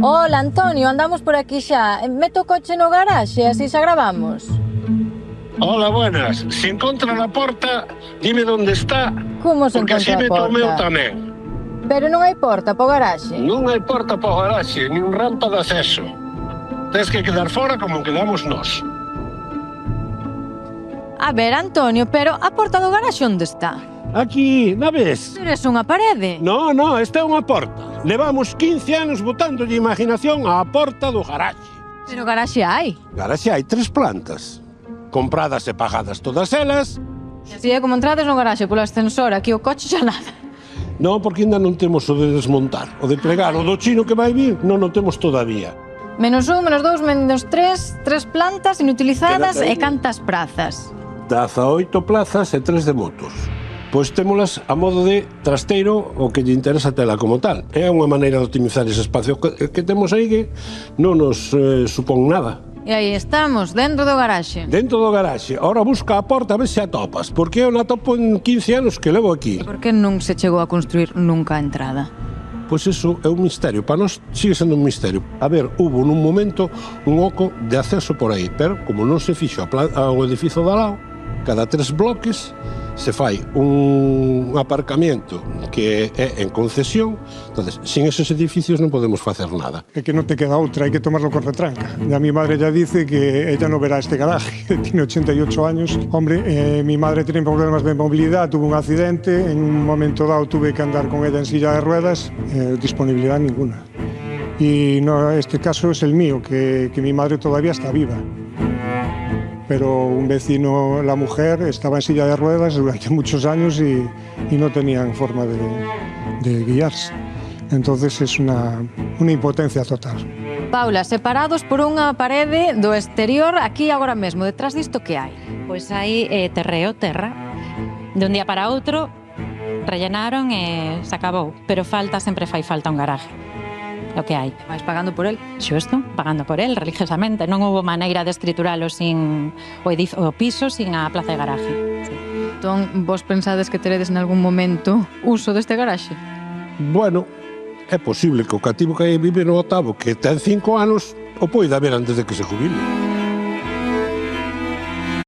Hola, Antonio, andamos por aquí xa. Meto o coche no garaxe, así xa gravamos. Hola, buenas. Se encontra na porta, dime onde está, Como se porque así encontra a meto o meu porta? tamén. Pero non hai porta po garaxe. Non hai porta para o garaxe, nin rampa de acceso. Tens que quedar fora como quedamos nós. A ver, Antonio, pero a porta do garaxe onde está? Aquí, na ves? Pero é unha parede. No, esta é unha porta. Levamos 15 anos botándolle imaginación á porta do garaxe. Pero garaxe hai. Garaxe hai 3 plantas. Compradas e pagadas todas elas. E así é como entrades no garaxe polo ascensor, aquí o coche xa nada. Non, porque ainda non temos o de desmontar. O de pregar o do chino que vai vir, non o temos todavía. -1, -2, -3, 3 plantas inutilizadas Quédate aí. e cantas prazas. 18 plazas e 3 de motos. Pois témolas a modo de trasteiro o que lle interesa tela como tal. É unha maneira de optimizar ese espacio que temos aí que non nos supón nada. E aí estamos, dentro do garaxe. Dentro do garaxe. Ahora busca a porta a ver se a topas, porque eu na topo en 15 anos que levo aquí. Por que non se chegou a construir nunca a entrada? Pois iso é un misterio, para nós sigue sendo un misterio. A ver, hubo nun momento un oco de acceso por aí, pero como non se fixo ao edificio de alao, cada 3 bloques se fai un aparcamiento que é en concesión, entonces, sin esos edificios non podemos facer nada. É que non te queda outra, hai que tomarlo con retranca. Ya mi madre ya dice que ella no verá este garaje, tiene 88 años. Hombre, mi madre tiene problemas de movilidad, tuvo un accidente, en un momento dado tuve que andar con ella en silla de ruedas, disponibilidad ninguna. Y no, este caso es el mío, que mi madre todavía está viva. Pero un vecino, la mujer, estaba en silla de ruedas durante muchos años y no tenían forma de guiarse. Entonces es una impotencia total. Paula, separados por unha parede do exterior, aquí agora mesmo, detrás disto que hai? Pois hai terreo, terra. De un día para outro rellenaron e se acabou. Pero sempre fai falta un garaje. O que hai. Vais pagando por el? Xusto, pagando por el religiosamente. Non houve maneira de escrituralo sin o piso, sin a plaza de garaje. Sí. Entón, vos pensades que teredes en algún momento uso deste garaxe? Bueno, é posible que o cativo que hai vive no Otavo, que ten 5 anos, o poida ver antes de que se jubile.